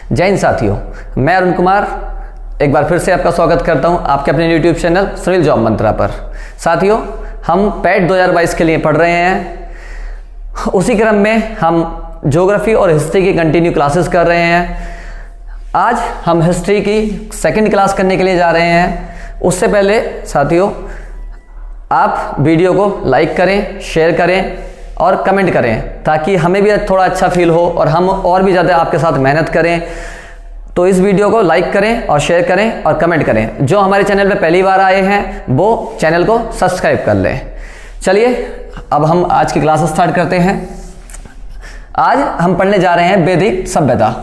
जय हिंद साथियों, मैं अरुण कुमार एक बार फिर से आपका स्वागत करता हूं आपके अपने यूट्यूब चैनल सुनील जॉब मंत्रा पर। साथियों, हम पैट 2022 के लिए पढ़ रहे हैं। उसी क्रम में हम ज्योग्राफी और हिस्ट्री की कंटिन्यू क्लासेस कर रहे हैं। आज हम हिस्ट्री की सेकंड क्लास करने के लिए जा रहे हैं। उससे पहले साथियों, आप वीडियो को लाइक करें, शेयर करें और कमेंट करें ताकि हमें भी थोड़ा अच्छा फील हो और हम और भी ज़्यादा आपके साथ मेहनत करें। तो इस वीडियो को लाइक करें और शेयर करें और कमेंट करें। जो हमारे चैनल पे पहली बार आए हैं वो चैनल को सब्सक्राइब कर लें। चलिए अब हम आज की क्लास स्टार्ट करते हैं। आज हम पढ़ने जा रहे हैं वैदिक सभ्यता।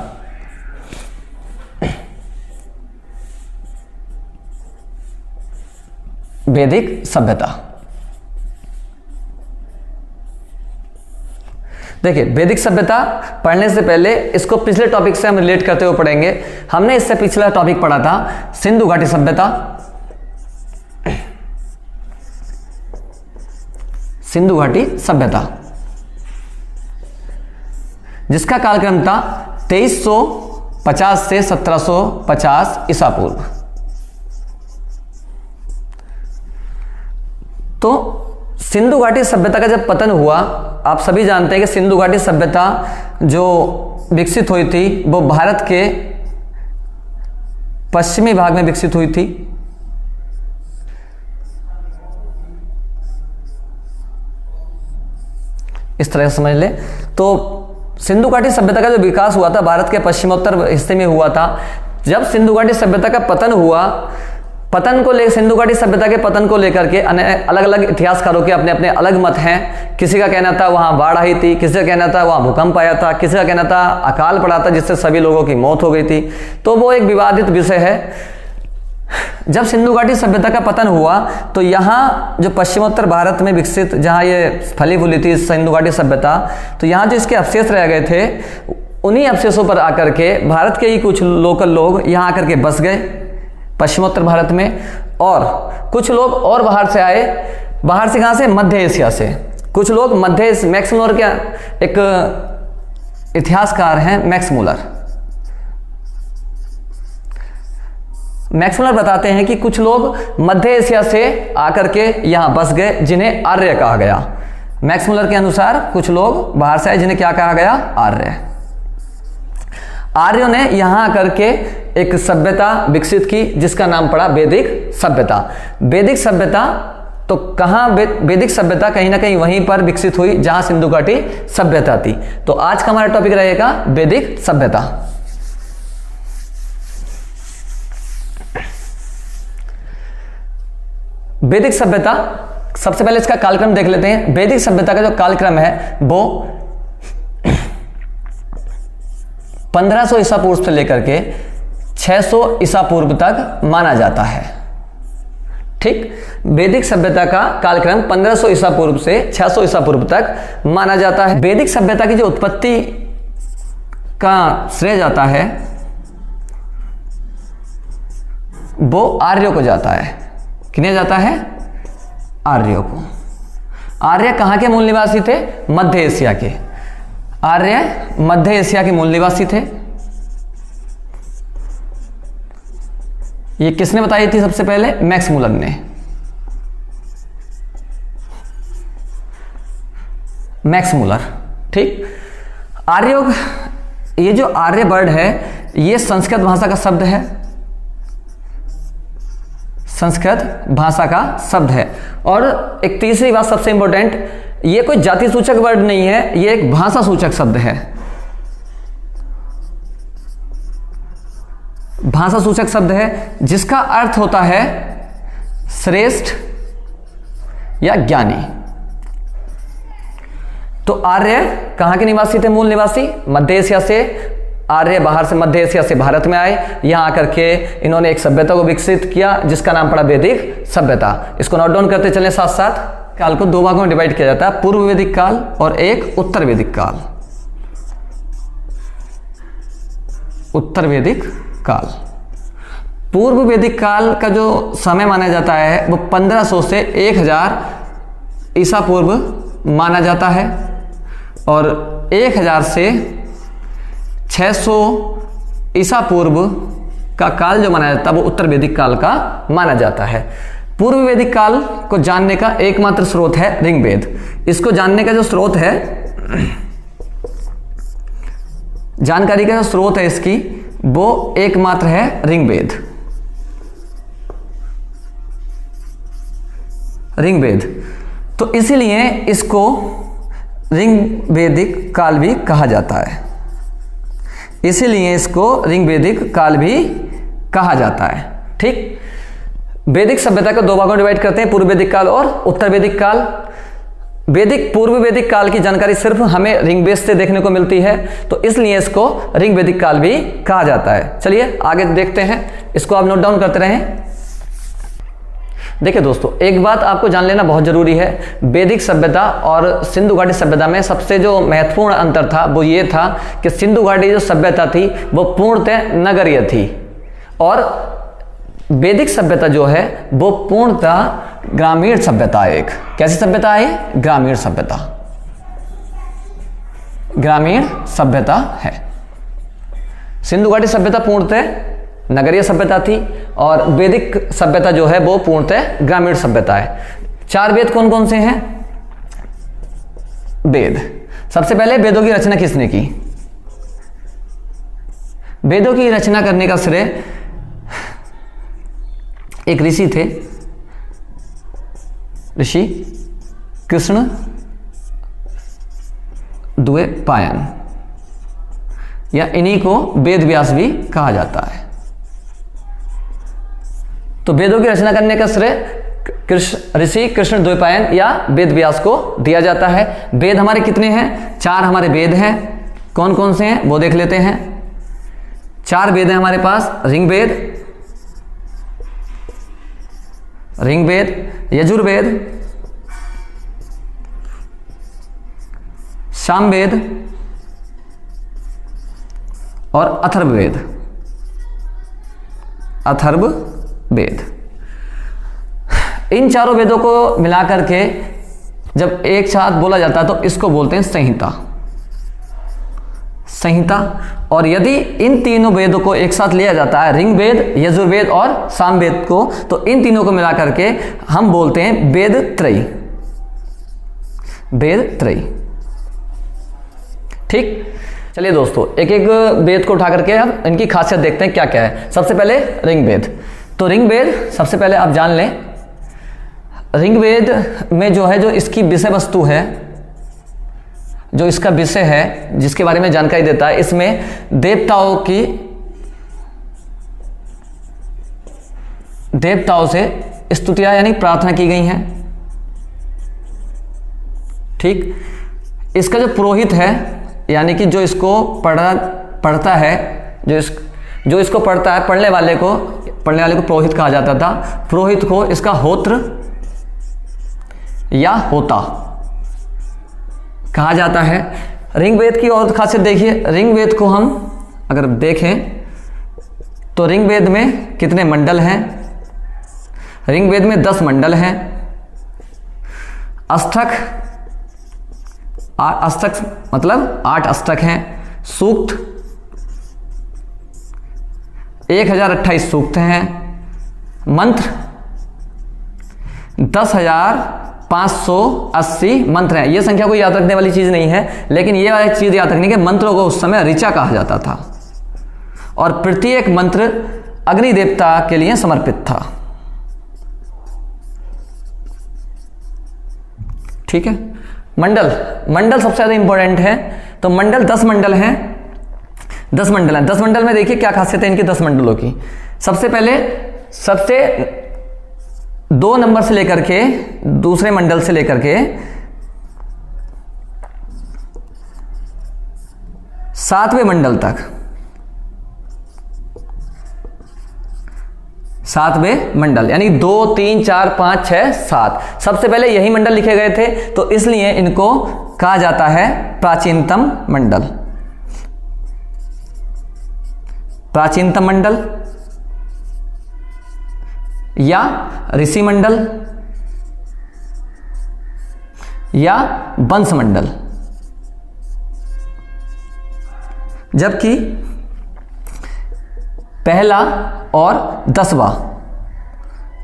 वैदिक सभ्यता। देखिए, वैदिक सभ्यता पढ़ने से पहले इसको पिछले टॉपिक से हम रिलेट करते हुए पढ़ेंगे। हमने इससे पिछला टॉपिक पढ़ा था सिंधु घाटी सभ्यता। सिंधु घाटी सभ्यता जिसका कालक्रम था 2350 से 1750 ईसा पूर्व। तो सिंधु घाटी सभ्यता का जब पतन हुआ, आप सभी जानते हैं कि सिंधु घाटी सभ्यता जो विकसित हुई थी वो भारत के पश्चिमी भाग में विकसित हुई थी। इस तरह से समझ ले। तो सिंधु घाटी सभ्यता का जो विकास हुआ था भारत के पश्चिमोत्तर हिस्से में हुआ था। जब सिंधु घाटी सभ्यता का पतन हुआ, सिंधु घाटी सभ्यता के पतन को लेकर के अलग अलग इतिहासकारों के अपने अपने अलग मत हैं। किसी का कहना था वहां बाढ़ आई थी, किसी का कहना था वहां भूकंप आया था, किसी का कहना था अकाल पड़ा था जिससे सभी लोगों की मौत हो गई थी। तो वो एक विवादित विषय है। जब सिंधु घाटी सभ्यता का पतन हुआ तो यहाँ जो पश्चिमोत्तर भारत में विकसित, जहाँ ये फली फूली थी सिंधु घाटी सभ्यता, तो यहाँ जो इसके अवशेष रह गए थे, उन्हीं अवशेषों पर आकर के भारत के ही कुछ लोकल लोग यहाँ आकर के बस गए पश्चिमोत्तर भारत में। और कुछ लोग और बाहर से आए। बाहर से कहां से? मध्य एशिया से। कुछ लोग मैक्स मूलर के एक इतिहासकार हैं, मैक्स मूलर बताते हैं कि कुछ लोग मध्य एशिया से आकर के यहां बस गए जिन्हें आर्य कहा गया। मैक्स मूलर के अनुसार कुछ लोग बाहर से आए जिन्हें क्या कहा गया? आर्य। आर्यों ने यहां आकर के एक सभ्यता विकसित की जिसका नाम पड़ा वैदिक सभ्यता। वैदिक सभ्यता तो कहां? वैदिक सभ्यता कहीं ना कहीं वहीं पर विकसित हुई जहां सिंधु घाटी सभ्यता थी। तो आज का हमारा टॉपिक रहेगा वैदिक सभ्यता। वैदिक सभ्यता, सबसे पहले इसका कालक्रम देख लेते हैं। वैदिक सभ्यता का जो कालक्रम है वो 1500 ईसा पूर्व से लेकर के 600 ईसा पूर्व तक माना जाता है। ठीक, वैदिक सभ्यता का कालक्रम 1500 ईसा पूर्व से 600 ईसा पूर्व तक माना जाता है। वैदिक सभ्यता की जो उत्पत्ति का श्रेय जाता है वो आर्यों को जाता है। किन्हें जाता है? आर्यों को। आर्य कहां के मूल निवासी थे? मध्य एशिया के। आर्य मध्य एशिया के मूल निवासी थे। ये किसने बताई थी? सबसे पहले मैक्स मूलर ने। Max Muller. ठीक, आर्यों, ये जो आर्य वर्ड है ये संस्कृत भाषा का शब्द है। संस्कृत भाषा का शब्द है। और एक तीसरी बात सबसे इंपॉर्टेंट, ये कोई जाति सूचक वर्ड नहीं है, ये एक भाषा सूचक शब्द है। भाषा सूचक शब्द है जिसका अर्थ होता है श्रेष्ठ या ज्ञानी। तो आर्य कहां के निवासी थे? मूल निवासी मध्य एशिया से। आर्य बाहर से, मध्य एशिया से भारत में आए। यहां आकर के इन्होंने एक सभ्यता को विकसित किया जिसका नाम पड़ा वैदिक सभ्यता। इसको नोट डाउन करते चलें साथ साथ। काल को दो भागों में डिवाइड किया जाता है, पूर्व वैदिक काल और एक उत्तर वैदिक काल। उत्तर वैदिक काल। पूर्व वैदिक काल का जो समय माना जाता है वो 1500 से 1000 ईसा पूर्व माना जाता है और 1000 से 600 ईसा पूर्व का काल जो माना जाता है वो उत्तर वैदिक काल का माना जाता है। पूर्व वैदिक काल को जानने का एकमात्र स्रोत है ऋग्वेद। इसको जानने का जो स्रोत है, जानकारी का जो स्रोत है इसकी, वो एकमात्र है ऋग्वेद। ऋग्वेद, तो इसीलिए इसको ऋग्वैदिक काल भी कहा जाता है। इसीलिए इसको ऋग्वैदिक काल भी कहा जाता है। ठीक, वैदिक सभ्यता को दो भागों में डिवाइड करते हैं, पूर्व वैदिक काल और उत्तर वैदिक काल। वैदिक पूर्व वैदिक काल की जानकारी सिर्फ हमें ऋग्वेद से देखने को मिलती है, तो इसलिए इसको ऋग्वैदिक काल भी कहा जाता है। चलिए आगे देखते हैं, इसको आप नोट डाउन करते रहें। देखिए दोस्तों, एक बात आपको जान लेना बहुत जरूरी है। वैदिक सभ्यता और सिंधु घाटी सभ्यता में सबसे जो महत्वपूर्ण अंतर था वो ये था कि सिंधु घाटी जो सभ्यता थी वो पूर्णतः नगरीय थी, और वैदिक सभ्यता जो है वो पूर्णतः ग्रामीण सभ्यता है। एक कैसी सभ्यता है? ग्रामीण सभ्यता, ग्रामीण सभ्यता है। सिंधु घाटी सभ्यता पूर्णतः नगरीय सभ्यता थी, और वैदिक सभ्यता जो है वो पूर्णतः ग्रामीण सभ्यता है। चार वेद कौन कौन से हैं? वेद, सबसे पहले वेदों की रचना किसने की? वेदों की रचना करने का श्रेय एक ऋषि थे, ऋषि कृष्ण द्वैपायन, या इन्हीं को वेद व्यास भी कहा जाता है। तो वेदों की रचना करने का श्रेय ऋषि कृष्ण द्वैपायन या वेद व्यास को दिया जाता है। वेद हमारे कितने हैं? चार हमारे वेद हैं। कौन कौन से हैं वो देख लेते हैं। चार वेद हैं हमारे पास, ऋग्वेद, यजुर्वेद, सामवेद और अथर्ववेद। अथर्ववेद, इन चारों वेदों को मिलाकर के जब एक साथ बोला जाता है तो इसको बोलते हैं संहिता। संहिता, और यदि इन तीनों वेदों को एक साथ लिया जाता है, ऋग्वेद, यजुर्वेद और सामवेद को, तो इन तीनों को मिलाकर के हम बोलते हैं वेद त्रयी। वेद त्रयी। ठीक, चलिए दोस्तों एक एक वेद को उठा करके अब इनकी खासियत देखते हैं क्या क्या है। सबसे पहले ऋग्वेद। तो ऋग्वेद सबसे पहले आप जान लें, ऋग्वेद में जो है, जो इसकी विषय वस्तु है, जो इसका विषय है, जिसके बारे में जानकारी देता है, इसमें देवताओं से स्तुतियां यानी प्रार्थना की गई हैं। ठीक, इसका जो पुरोहित है, यानी कि जो इसको पढ़ता है, जो इसको पढ़ता है, पढ़ने वाले को पुरोहित कहा जाता था। पुरोहित को इसका होत्र या होता कहा जाता है। ऋग्वेद की और खासियत देखिए, ऋग्वेद को हम अगर देखें तो ऋग्वेद में कितने मंडल हैं? ऋग्वेद में 10 मंडल हैं। अष्टक मतलब 8 अष्टक हैं। सूक्त 1028 सूक्त हैं। मंत्र 10,580 मंत्र हैं। यह संख्या कोई याद रखने वाली चीज नहीं है, लेकिन यह एक चीज याद रखनी कि मंत्रों को उस समय ऋचा कहा जाता था, और प्रत्येक मंत्र अग्नि देवता के लिए समर्पित था। ठीक है, मंडल सबसे ज्यादा इंपॉर्टेंट है। तो मंडल 10 मंडल हैं। 10 मंडल हैं। 10 मंडल में देखिए क्या खासियत है इनकी 10 मंडलों की। सबसे पहले सबसे 2 नंबर से लेकर के दूसरे मंडल से लेकर के 7वें मंडल तक, 7वें मंडल यानी 2, 3, 4, 5, 6, 7 सबसे पहले यही मंडल लिखे गए थे, तो इसलिए इनको कहा जाता है प्राचीनतम मंडल। प्राचीनतम मंडल या ऋषि मंडल या वंश मंडल। जबकि पहला और 10वां,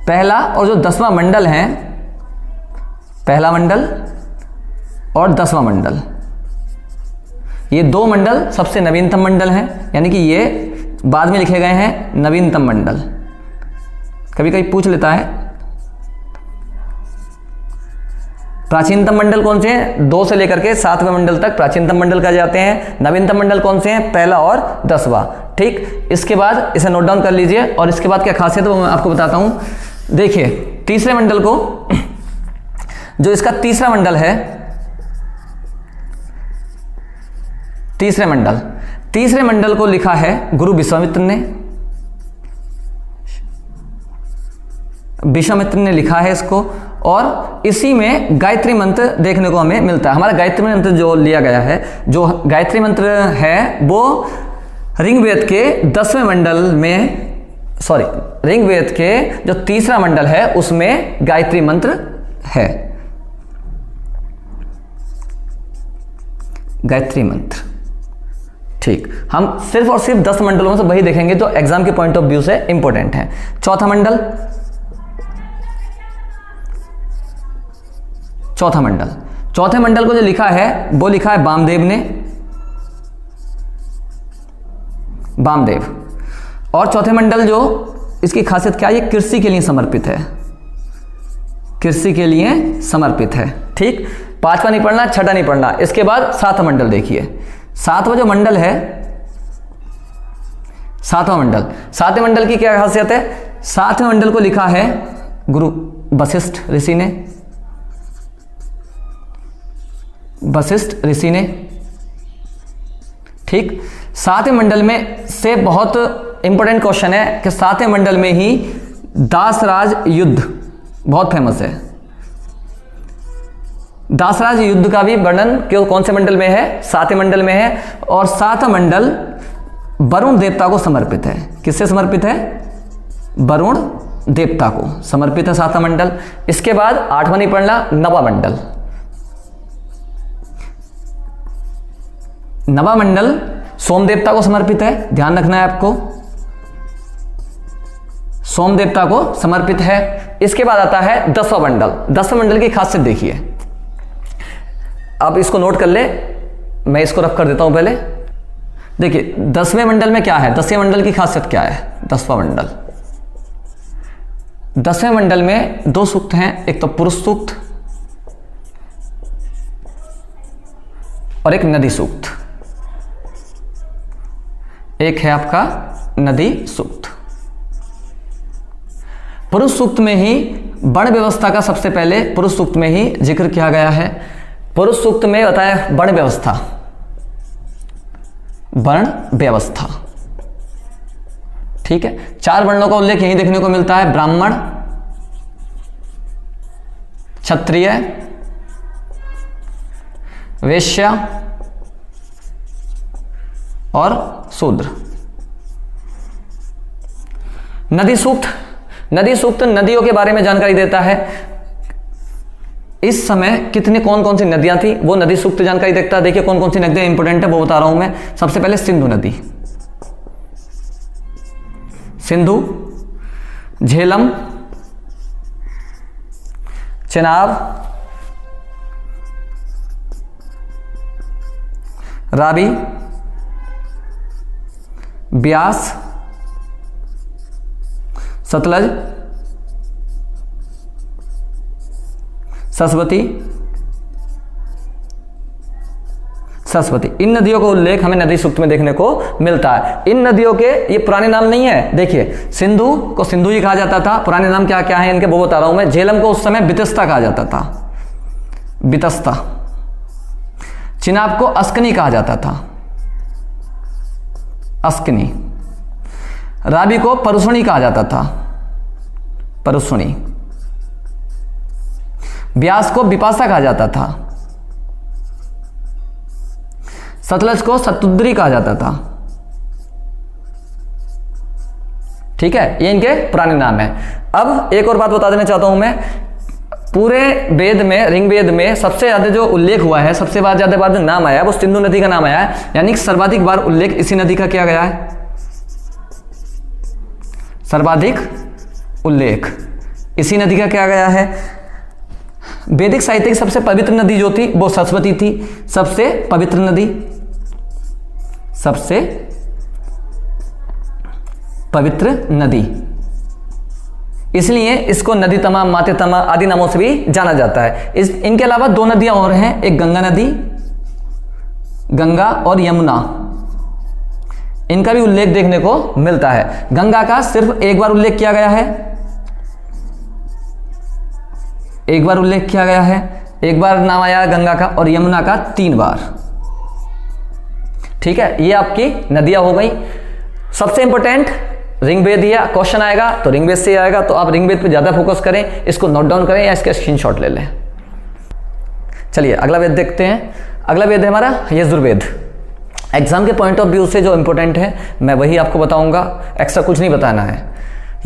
पहला और जो 10वां मंडल है, पहला मंडल और 10वां मंडल, ये दो मंडल सबसे नवीनतम मंडल हैं, यानी कि ये बाद में लिखे गए हैं नवीनतम मंडल। कभी कभी पूछ लेता है प्राचीनतम मंडल कौन से हैं, 2 से लेकर के 7वें मंडल तक प्राचीनतम मंडल कहे जाते हैं। नवीनतम मंडल कौन से हैं, पहला और 10वां। ठीक, इसके बाद इसे नोट डाउन कर लीजिए और इसके बाद क्या खासियत है वो मैं आपको बताता हूं। देखिए तीसरे मंडल को, जो इसका तीसरा मंडल है, तीसरे मंडल को लिखा है गुरु विश्वामित्र ने, विश्वामित्र ने लिखा है इसको, और इसी में गायत्री मंत्र देखने को हमें मिलता है। हमारा गायत्री मंत्र जो लिया गया है, जो गायत्री मंत्र है वो ऋग्वेद के 10वें मंडल में, सॉरी ऋग्वेद के जो तीसरा मंडल है उसमें गायत्री मंत्र है, गायत्री मंत्र। ठीक, हम सिर्फ और सिर्फ 10 मंडलों में से वही देखेंगे जो एग्जाम के पॉइंट ऑफ व्यू से इंपॉर्टेंट है। चौथा मंडल, चौथे मंडल को जो लिखा है वो लिखा है वामदेव ने, वामदेव। और चौथे मंडल जो इसकी खासियत क्या है, ये कृषि के लिए समर्पित है, कृषि के लिए समर्पित है। ठीक, 5वां नहीं पढ़ना, 6वां नहीं पढ़ना। इसके बाद 7वां मंडल देखिए, 7वां जो मंडल है, 7वां मंडल, 7वें मंडल की क्या खासियत है, 7वें मंडल को लिखा है गुरु वशिष्ठ ऋषि ने, वशिष्ठ ऋषि ने। ठीक, 7वें मंडल में से बहुत इंपॉर्टेंट क्वेश्चन है कि 7वें मंडल में ही दासराज युद्ध बहुत फेमस है। दासराज युद्ध का भी वर्णन क्यों कौन से मंडल में है, 7वें मंडल में है। और 7वां मंडल वरुण देवता को समर्पित है। किससे समर्पित है, वरुण देवता को समर्पित है 7वां मंडल। इसके बाद 8वां नहीं पढ़ना, 9वां मंडल, 9वां मंडल सोम देवता को समर्पित है, ध्यान रखना है आपको, सोम देवता को समर्पित है। इसके बाद आता है 10वां मंडल। 10वें मंडल की खासियत देखिए, आप इसको नोट कर ले, मैं इसको रख कर देता हूं पहले। देखिए 10वें मंडल में क्या है, 10वें मंडल की खासियत क्या है। 10वां मंडल, 10वें मंडल में 2 सूक्त हैं, एक तो पुरुष सूक्त और एक नदी सूक्त, एक है आपका नदी सूक्त। पुरुष सूक्त में ही वर्ण व्यवस्था का सबसे पहले पुरुष सूक्त में ही जिक्र किया गया है। पुरुष सूक्त में बताया वर्ण व्यवस्था, वर्ण व्यवस्था। ठीक है, 4 वर्णों का उल्लेख यहीं देखने को मिलता है, ब्राह्मण, क्षत्रिय, वैश्य और शूद्र। नदी सूक्त, नदी सूक्त नदियों के बारे में जानकारी देता है। इस समय कितने कौन कौन सी नदियां थी वो नदी सूक्त जानकारी देखता है। देखिए कौन कौन सी नदियां इंपोर्टेंट है वो बता रहा हूं मैं। सबसे पहले सिंधु नदी, सिंधु, झेलम, चेनाब, रावी, ब्यास, सतलज, सरस्वती, सरस्वती। इन नदियों का उल्लेख हमें नदी सूक्त में देखने को मिलता है। इन नदियों के ये पुराने नाम नहीं है। देखिए सिंधु को सिंधु ही कहा जाता था, पुराने नाम क्या क्या है इनके वो बता रहा हूं मैं। झेलम को उस समय बितस्ता कहा जाता था, बितस्ता। चिनाब को अस्कनी कहा जाता था, अस्कनी। रावी को परुषणी कहा जाता था, परुषणी। ब्यास को बिपाशा कहा जाता था, सतलज को सतुद्री कहा जाता था। ठीक है, ये इनके पुराने नाम है। अब एक और बात बता देना चाहता हूं मैं, पूरे वेद में, ऋग्वेद में सबसे ज्यादा जो उल्लेख हुआ है, सबसे ज्यादा बार जो नाम आया है वो सिंधु नदी का नाम आया है, यानी कि सर्वाधिक बार उल्लेख इसी नदी का किया गया है। सर्वाधिक उल्लेख। इसी नदी का क्या गया है? वैदिक साहित्य की सबसे पवित्र नदी जो थी वो सरस्वती थी, सबसे पवित्र नदी, सबसे पवित्र नदी, इसलिए इसको नदी तमा, माते तमा आदि नामों से भी जाना जाता है। इनके अलावा दो नदियां और हैं, एक गंगा नदी, गंगा और यमुना, इनका भी उल्लेख देखने को मिलता है। गंगा का सिर्फ एक बार उल्लेख किया गया है, एक बार उल्लेख किया गया है, एक बार नाम आया गंगा का, और यमुना का 3 बार। ठीक है, ये आपकी नदियां हो गई। सबसे इंपॉर्टेंट ऋग्वेद, या क्वेश्चन आएगा तो ऋग्वेद से आएगा, तो आप ऋग्वेद पे ज्यादा फोकस करें, इसको नोट डाउन करें या इसका स्क्रीनशॉट ले लें। चलिए अगला वेद देखते हैं। अगला वेद है हमारा यजुर्वेद। एग्जाम के पॉइंट ऑफ व्यू से जो इंपॉर्टेंट है मैं वही आपको बताऊंगा, एक्स्ट्रा कुछ नहीं बताना है।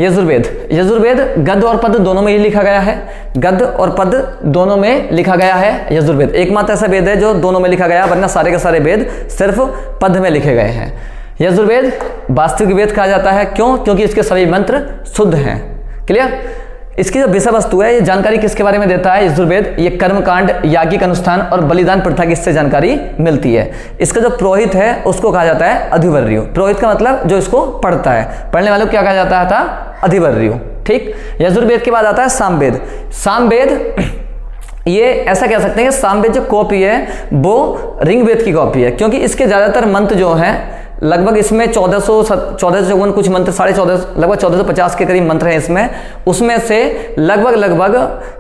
यजुर्वेद, यजुर्वेद गद्य और पद दोनों में ही लिखा गया है, गद्य और पद दोनों में लिखा गया है यजुर्वेद। एकमात्र ऐसा वेद है जो दोनों में लिखा गया, वरना सारे के सारे वेद सिर्फ पद में लिखे गए हैं। यजुर्वेद वास्तविक वेद कहा जाता है, क्यों? क्योंकि इसके सभी मंत्र शुद्ध हैं। क्लियर? इसकी जो विषय वस्तु है, ये जानकारी किसके बारे में देता है यजुर्वेद? ये कर्मकांड, याज्ञिक अनुष्ठान और बलिदान प्रथा की इससे जानकारी मिलती है। इसका जो पुरोहित है उसको कहा जाता है अधिवर्यु। पुरोहित का मतलब जो इसको पढ़ता है, पढ़ने वालों को क्या कहा जाता था? अधिवर्यु। ठीक। यजुर्वेद के बाद आता है सामवेद। सामवेद ये ऐसा कह सकते हैं कि सामवेद जो कॉपी है वो ऋग्वेद की कॉपी है, क्योंकि इसके ज्यादातर मंत्र जो हैं लगभग इसमें 1454 कुछ मंत्र, 1450 लगभग 1450 के करीब मंत्र हैं इसमें। उसमें से लगभग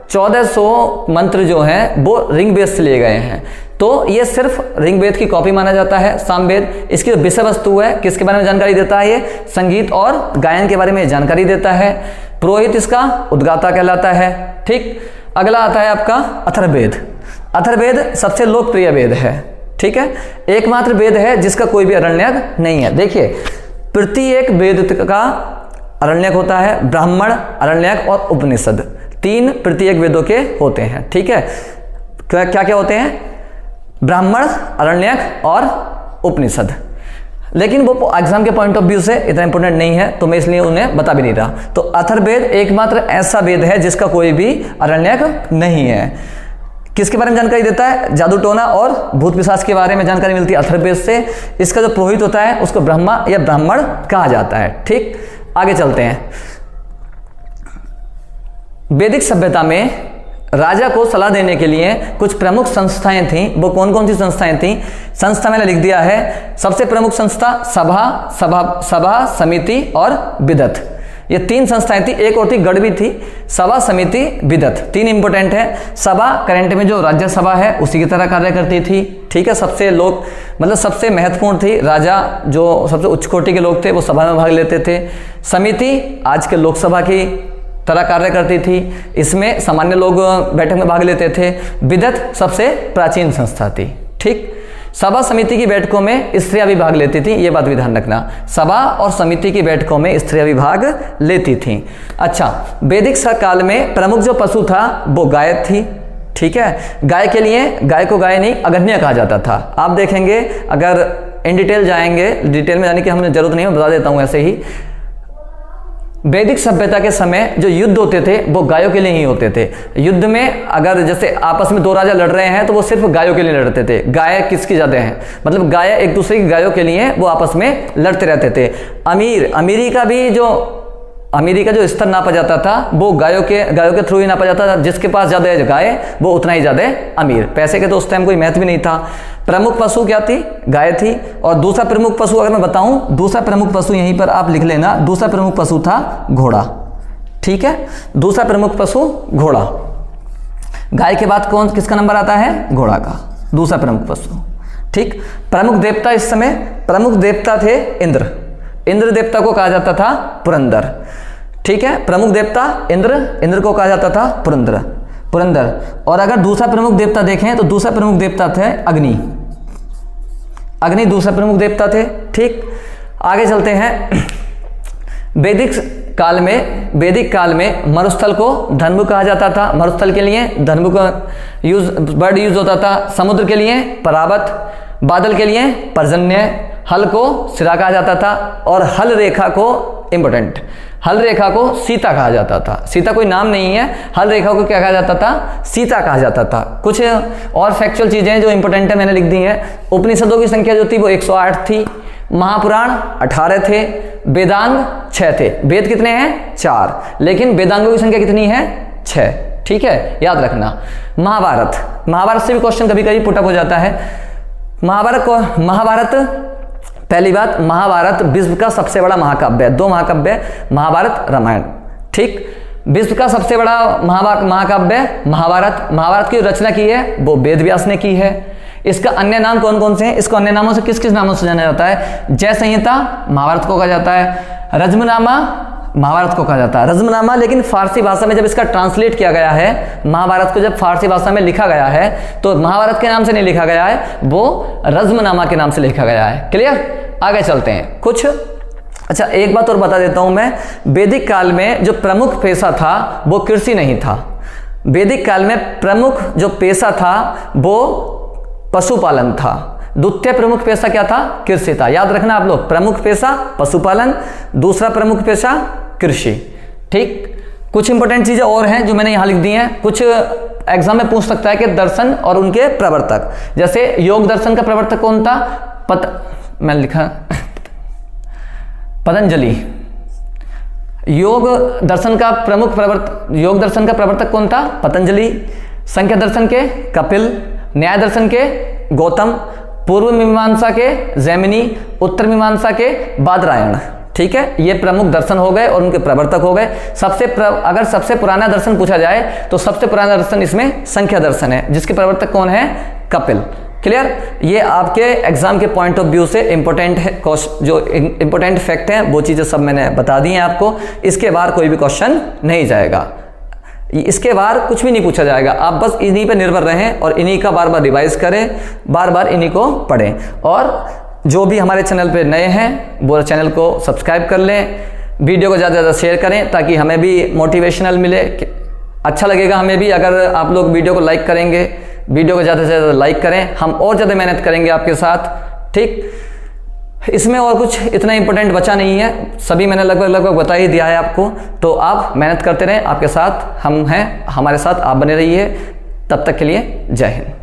1400 मंत्र जो हैं वो ऋग्वेद से लिए गए हैं। तो ये सिर्फ ऋग्वेद की कॉपी माना जाता है सामवेद। इसकी जो विषय वस्तु है किसके बारे में जानकारी देता है? ये संगीत और गायन के बारे में जानकारी देता है। पुरोहित इसका उद्गाता कहलाता है। ठीक। अगला आता है आपका अथर्ववेद। अथर्ववेद सबसे लोकप्रिय वेद है। ठीक है, एकमात्र वेद है जिसका कोई भी अरण्यक नहीं है। देखिए, प्रत्येक वेद का अरण्यक होता है, ब्राह्मण, अरण्यक और उपनिषद, 3 प्रत्येक वेदों के होते हैं। ठीक है, क्या क्या होते हैं? ब्राह्मण, अरण्यक और उपनिषद। लेकिन वो एग्जाम के पॉइंट ऑफ व्यू से इतना इंपॉर्टेंट नहीं है, तो मैं इसलिए उन्हें बता भी नहीं रहा। तो अथर्ववेद एकमात्र ऐसा वेद है जिसका कोई भी अरण्यक नहीं है। किसके बारे में जानकारी देता है? जादू टोना और भूत पिशाच के बारे में जानकारी मिलती है अथर्ववेद से। इसका जो पुरोहित होता है उसको ब्रह्मा या ब्राह्मण कहा जाता है। ठीक, आगे चलते हैं। वैदिक सभ्यता में राजा को सलाह देने के लिए कुछ प्रमुख संस्थाएं थीं। वो कौन कौन सी संस्थाएं थीं? संस्था मैंने लिख दिया है। सबसे प्रमुख संस्था सभा, समिति और विदत। ये 3 संस्थाएं थी। एक और थी गढ़ भी थी, सभा, समिति, विदत। 3 इंपोर्टेंट है। सभा करंट में जो राज्यसभा है उसी की तरह कार्य करती थी। ठीक है, सबसे लोग मतलब सबसे महत्वपूर्ण थी। राजा जो सबसे उच्च कोटि के लोग थे वो सभा में भाग लेते थे। समिति आज के लोकसभा की तरह कार्य करती थी, इसमें सामान्य लोग बैठक में भाग लेते थे। विदत सबसे प्राचीन संस्था थी। ठीक, सभा समिति की बैठकों में स्त्रियां भी भाग लेती थी, ये बात भी ध्यान रखना। सभा और समिति की बैठकों में स्त्रियां भी भाग लेती थीं। अच्छा, वैदिक काल में प्रमुख जो पशु था वो गाय थी। ठीक है, गाय के लिए, गाय को गाय नहीं अगन्य कहा जाता था। आप देखेंगे, अगर इन डिटेल जाएंगे, डिटेल में जाने की हमें जरूरत नहीं है, बता देता हूं ऐसे ही। वैदिक सभ्यता के समय जो युद्ध होते थे वो गायों के लिए ही होते थे। युद्ध में अगर जैसे आपस में 2 राजा लड़ रहे हैं तो वो सिर्फ गायों के लिए लड़ते थे। गाय किसकी ज्यादा है? मतलब गाय एक दूसरे की गायों के लिए वो आपस में लड़ते रहते थे। अमीरी का जो स्तर नापा जाता था वो गायों के थ्रू ही नापा जाता था। जिसके पास ज्यादा गाय वो उतना ही ज्यादा अमीर। पैसे के तो उस टाइम कोई महत्व भी नहीं था। प्रमुख पशु क्या थी? गाय थी। और दूसरा प्रमुख पशु अगर मैं बताऊं, दूसरा प्रमुख पशु यहीं पर आप लिख लेना, दूसरा प्रमुख पशु था घोड़ा। ठीक है, दूसरा प्रमुख पशु घोड़ा। गाय के बाद किसका नंबर आता है? घोड़ा का, दूसरा प्रमुख पशु। ठीक, प्रमुख देवता इस समय प्रमुख देवता थे इंद्र। इंद्र देवता को कहा जाता था पुरंदर। ठीक है, प्रमुख देवता इंद्र को कहा जाता था पुरंदर। और अगर दूसरा प्रमुख देवता देखें तो दूसरा प्रमुख देवता थे अग्नि दूसरा प्रमुख देवता थे। ठीक, आगे चलते हैं। वैदिक काल में मरुस्थल को धनु कहा जाता था। मरुस्थल के लिए धनु का वर्ड यूज होता था। समुद्र के लिए परावत, बादल के लिए पर्जन्य, हल को सिरा कहा जाता था और हल रेखा को इंपॉर्टेंट, हल रेखा को सीता कहा जाता था। सीता कोई नाम नहीं है, हल रेखा को क्या कहा जाता था, सीता कहा जाता था। कुछ और फैक्चुअल चीजें जो इंपॉर्टेंट है मैंने लिख दी हैं। उपनिषदों की संख्या जो थी वो 108 थी, महापुराण 18 थे, वेदांग 6 थे। वेद कितने हैं, 4, लेकिन वेदांगों की संख्या कितनी है, 6। ठीक है, याद रखना। महाभारत से भी क्वेश्चन कभी कभी पुटअप हो जाता है। महाभारत पहली बात, महाभारत विश्व का सबसे बड़ा महाकाव्य है। 2 महाकाव्य, महाभारत रामायण। ठीक, विश्व का सबसे बड़ा महाकाव्य महाभारत की रचना की है वो वेद व्यास ने की है। इसका अन्य नाम कौन कौन से हैं, इसको अन्य नामों से किस किस नामों से जाना जाता है, जय संहिता महाभारत को कहा जाता है, रज्मनामा महाभारत को कहा जाता है। रज्मनामा लेकिन फारसी भाषा में जब इसका ट्रांसलेट किया गया है, महाभारत को जब फारसी भाषा में लिखा गया है तो महाभारत के नाम से नहीं लिखा गया है, वो रज्मनामा के नाम से लिखा गया है। क्लियर, आगे चलते हैं कुछ। अच्छा, एक बात और बता देता हूं मैं, वैदिक काल में जो प्रमुख पेशा था वो कृषि नहीं था। वैदिक काल में प्रमुख जो पेशा था वो पशुपालन था। द्वितीय प्रमुख पेशा क्या था, कृषि था। याद रखना आप लोग, प्रमुख पेशा पशुपालन, दूसरा प्रमुख पेशा कृषि। ठीक, कुछ इंपॉर्टेंट चीजें और हैं जो मैंने यहां लिख दी हैं। कुछ एग्जाम में पूछ सकता है कि दर्शन और उनके प्रवर्तक, जैसे योग दर्शन का प्रवर्तक कौन था, मैंने लिखा पतंजलि। योग दर्शन का प्रवर्तक कौन था, पतंजलि। संख्या दर्शन के कपिल, न्याय दर्शन के गौतम, पूर्व मीमांसा के जैमिनी, उत्तर मीमांसा के बादरायण। ठीक है, ये प्रमुख दर्शन हो गए और उनके प्रवर्तक हो गए। अगर सबसे पुराना दर्शन पूछा जाए तो सबसे पुराना दर्शन इसमें संख्या दर्शन है, जिसके प्रवर्तक कौन है, कपिल। क्लियर, ये आपके एग्जाम के पॉइंट ऑफ व्यू से इंपॉर्टेंट है, जो इंपॉर्टेंट फैक्ट है वो चीजें सब मैंने बता दी हैं आपको। इसके बाहर कोई भी क्वेश्चन नहीं जाएगा, इसके बाहर कुछ भी नहीं पूछा जाएगा। आप बस इन्हीं पे निर्भर रहें और इन्हीं का बार बार रिवाइज करें, बार बार इन्हीं को पढ़ें। और जो भी हमारे चैनल पे नए हैं वो चैनल को सब्सक्राइब कर लें, वीडियो को ज़्यादा से ज़्यादा शेयर करें ताकि हमें भी मोटिवेशनल मिले। अच्छा लगेगा हमें भी अगर आप लोग वीडियो को लाइक करेंगे, वीडियो को ज़्यादा से ज़्यादा लाइक करें, हम और ज़्यादा मेहनत करेंगे आपके साथ। ठीक, इसमें और कुछ इतना इंपॉर्टेंट बचा नहीं है, सभी मैंने लगभग बता ही दिया है आपको। तो आप मेहनत करते रहें, आपके साथ हम हैं, हमारे साथ आप बने रहिए। तब तक के लिए जय हिंद।